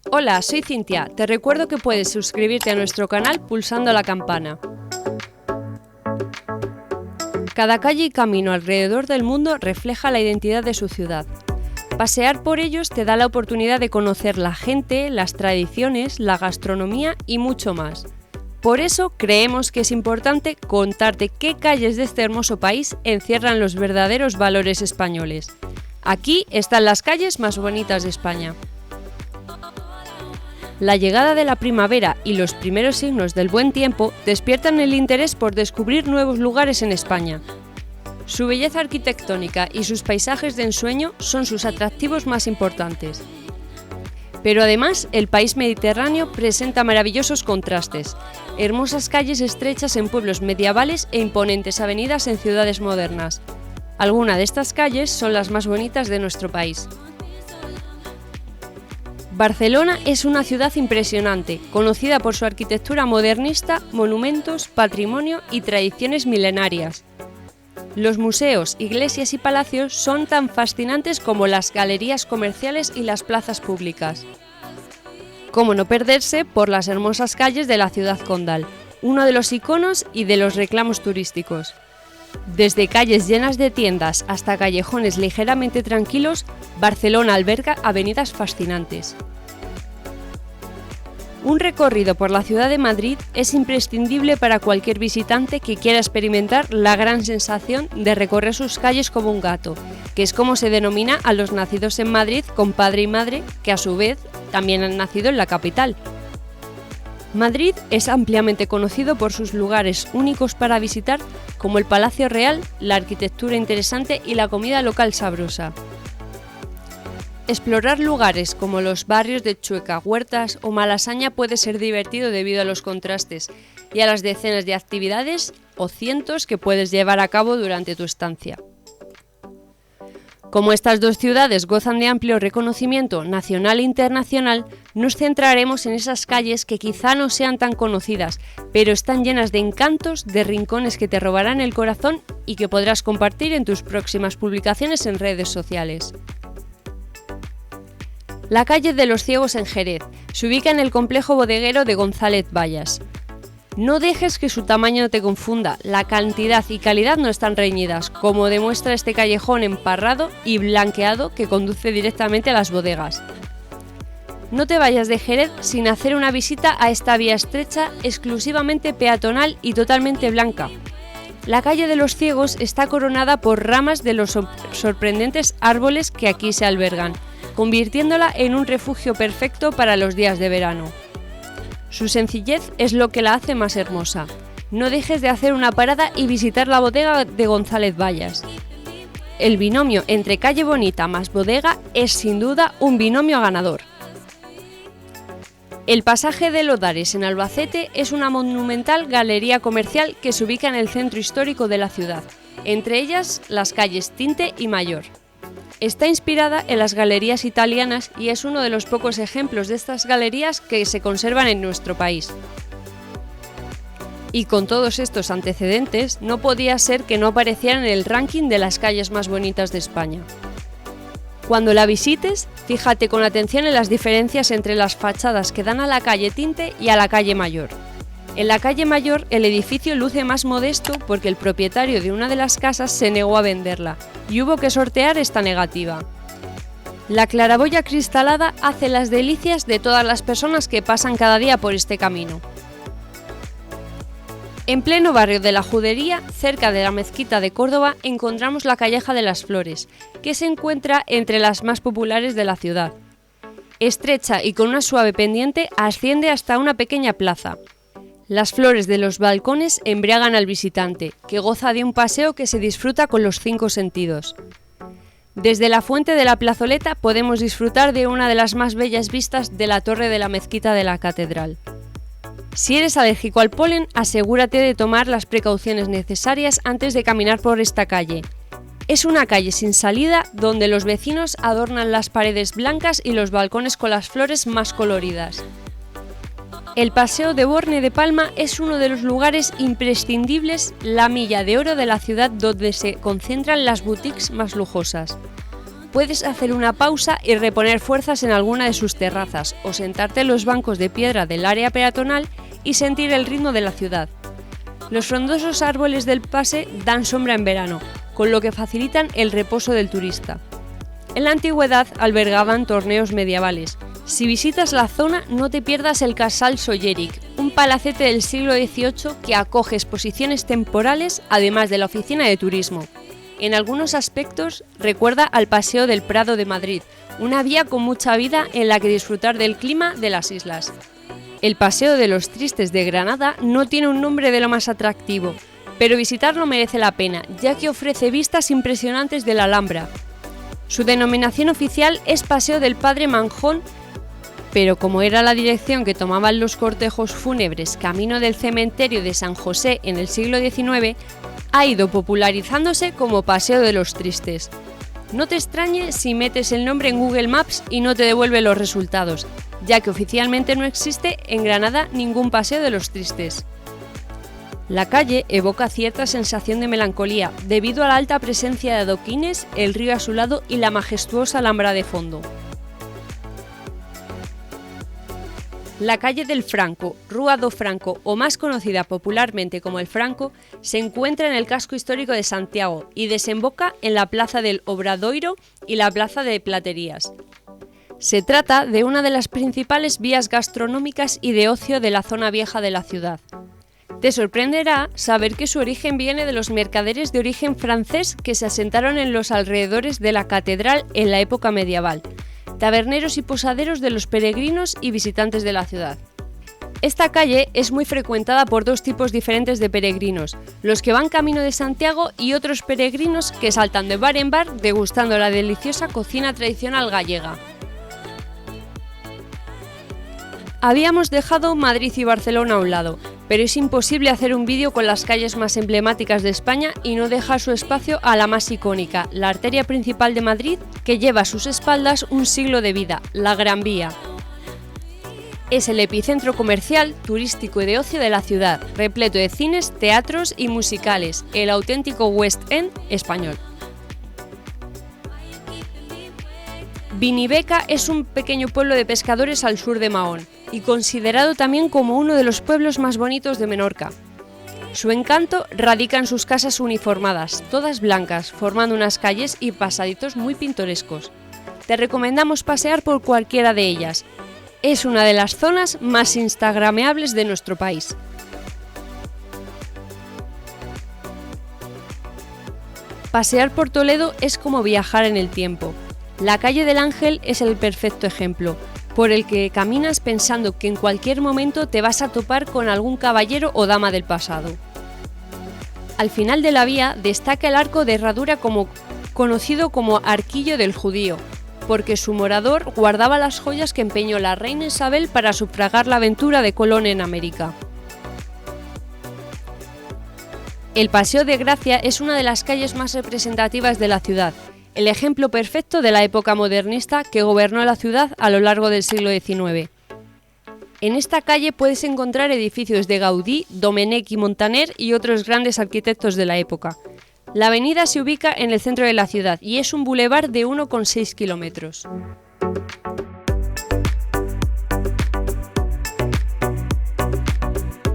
Hola, soy Cintia. Te recuerdo que puedes suscribirte a nuestro canal pulsando la campana. Cada calle y camino alrededor del mundo refleja la identidad de su ciudad. Pasear por ellos te da la oportunidad de conocer la gente, las tradiciones, la gastronomía y mucho más. Por eso creemos que es importante contarte qué calles de este hermoso país encierran los verdaderos valores españoles. Aquí están las calles más bonitas de España. La llegada de la primavera y los primeros signos del buen tiempo despiertan el interés por descubrir nuevos lugares en España. Su belleza arquitectónica y sus paisajes de ensueño son sus atractivos más importantes. Pero además, el país mediterráneo presenta maravillosos contrastes, hermosas calles estrechas en pueblos medievales e imponentes avenidas en ciudades modernas. Algunas de estas calles son las más bonitas de nuestro país. Barcelona es una ciudad impresionante, conocida por su arquitectura modernista, monumentos, patrimonio y tradiciones milenarias. Los museos, iglesias y palacios son tan fascinantes como las galerías comerciales y las plazas públicas. Cómo no perderse por las hermosas calles de la ciudad condal, uno de los iconos y de los reclamos turísticos. Desde calles llenas de tiendas hasta callejones ligeramente tranquilos, Barcelona alberga avenidas fascinantes. Un recorrido por la ciudad de Madrid es imprescindible para cualquier visitante que quiera experimentar la gran sensación de recorrer sus calles como un gato, que es como se denomina a los nacidos en Madrid con padre y madre, que a su vez también han nacido en la capital. Madrid es ampliamente conocido por sus lugares únicos para visitar, como el Palacio Real, la arquitectura interesante y la comida local sabrosa. Explorar lugares como los barrios de Chueca, Huertas o Malasaña puede ser divertido debido a los contrastes y a las decenas de actividades o cientos que puedes llevar a cabo durante tu estancia. Como estas dos ciudades gozan de amplio reconocimiento nacional e internacional, nos centraremos en esas calles que quizá no sean tan conocidas, pero están llenas de encantos, de rincones que te robarán el corazón y que podrás compartir en tus próximas publicaciones en redes sociales. La calle de los Ciegos en Jerez se ubica en el complejo bodeguero de González Vallas. No dejes que su tamaño te confunda, la cantidad y calidad no están reñidas, como demuestra este callejón emparrado y blanqueado que conduce directamente a las bodegas. No te vayas de Jerez sin hacer una visita a esta vía estrecha, exclusivamente peatonal y totalmente blanca. La calle de los Ciegos está coronada por ramas de los sorprendentes árboles que aquí se albergan, convirtiéndola en un refugio perfecto para los días de verano. Su sencillez es lo que la hace más hermosa. No dejes de hacer una parada y visitar la bodega de González Vallas. El binomio entre calle bonita más bodega es sin duda un binomio ganador. El Pasaje de Lodares en Albacete es una monumental galería comercial que se ubica en el centro histórico de la ciudad, entre ellas las calles Tinte y Mayor. Está inspirada en las galerías italianas y es uno de los pocos ejemplos de estas galerías que se conservan en nuestro país. Y con todos estos antecedentes, no podía ser que no aparecieran en el ranking de las calles más bonitas de España. Cuando la visites, fíjate con atención en las diferencias entre las fachadas que dan a la calle Tinte y a la calle Mayor. En la calle Mayor, el edificio luce más modesto porque el propietario de una de las casas se negó a venderla y hubo que sortear esta negativa. La claraboya cristalada hace las delicias de todas las personas que pasan cada día por este camino. En pleno barrio de la Judería, cerca de la Mezquita de Córdoba, encontramos la Calleja de las Flores, que se encuentra entre las más populares de la ciudad. Estrecha y con una suave pendiente, asciende hasta una pequeña plaza. Las flores de los balcones embriagan al visitante, que goza de un paseo que se disfruta con los 5 sentidos. Desde la fuente de la plazoleta podemos disfrutar de una de las más bellas vistas de la torre de la mezquita de la catedral. Si eres alérgico al polen, asegúrate de tomar las precauciones necesarias antes de caminar por esta calle. Es una calle sin salida donde los vecinos adornan las paredes blancas y los balcones con las flores más coloridas. El Paseo de Borne de Palma es uno de los lugares imprescindibles, la milla de oro de la ciudad donde se concentran las boutiques más lujosas. puedes hacer una pausa y reponer fuerzas en alguna de sus terrazas o sentarte en los bancos de piedra del área peatonal y sentir el ritmo de la ciudad. Los frondosos árboles del pase dan sombra en verano, con lo que facilitan el reposo del turista. En la antigüedad albergaban torneos medievales. Si visitas la zona, no te pierdas el Casal Solleric, un palacete del siglo XVIII que acoge exposiciones temporales, además de la oficina de turismo. En algunos aspectos recuerda al Paseo del Prado de Madrid, una vía con mucha vida en la que disfrutar del clima de las islas. El Paseo de los Tristes de Granada no tiene un nombre de lo más atractivo, pero visitarlo merece la pena, ya que ofrece vistas impresionantes de la Alhambra. Su denominación oficial es Paseo del Padre Manjón, pero como era la dirección que tomaban los cortejos fúnebres camino del cementerio de San José en el siglo XIX, ha ido popularizándose como Paseo de los Tristes. No te extrañe si metes el nombre en Google Maps y no te devuelve los resultados, ya que oficialmente no existe en Granada ningún Paseo de los Tristes. La calle evoca cierta sensación de melancolía debido a la alta presencia de adoquines, el río a su lado y la majestuosa Alhambra de fondo. La calle del Franco, Rua do Franco, o más conocida popularmente como el Franco, se encuentra en el casco histórico de Santiago y desemboca en la Plaza del Obradoiro y la Plaza de Platerías. Se trata de una de las principales vías gastronómicas y de ocio de la zona vieja de la ciudad. Te sorprenderá saber que su origen viene de los mercaderes de origen francés que se asentaron en los alrededores de la catedral en la época medieval, taberneros y posaderos de los peregrinos y visitantes de la ciudad. Esta calle es muy frecuentada por dos tipos diferentes de peregrinos, los que van camino de Santiago y otros peregrinos que saltan de bar en bar degustando la deliciosa cocina tradicional gallega. Habíamos dejado Madrid y Barcelona a un lado, pero es imposible hacer un vídeo con las calles más emblemáticas de España y no dejar su espacio a la más icónica, la arteria principal de Madrid, que lleva a sus espaldas un siglo de vida, la Gran Vía. Es el epicentro comercial, turístico y de ocio de la ciudad, repleto de cines, teatros y musicales, el auténtico West End español. Viniveca es un pequeño pueblo de pescadores al sur de Mahón y considerado también como uno de los pueblos más bonitos de Menorca. Su encanto radica en sus casas uniformadas, todas blancas, formando unas calles y pasaditos muy pintorescos. Te recomendamos pasear por cualquiera de ellas. Es una de las zonas más instagrameables de nuestro país. Pasear por Toledo es como viajar en el tiempo. La calle del Ángel es el perfecto ejemplo, por el que caminas pensando que en cualquier momento te vas a topar con algún caballero o dama del pasado. Al final de la vía destaca el arco de herradura conocido como Arquillo del Judío, porque su morador guardaba las joyas que empeñó la reina Isabel para sufragar la aventura de Colón en América. El Paseo de Gracia es una de las calles más representativas de la ciudad, el ejemplo perfecto de la época modernista que gobernó la ciudad a lo largo del siglo XIX. En esta calle puedes encontrar edificios de Gaudí, Domènech y Montaner y otros grandes arquitectos de la época. La avenida se ubica en el centro de la ciudad y es un bulevar de 1,6 kilómetros.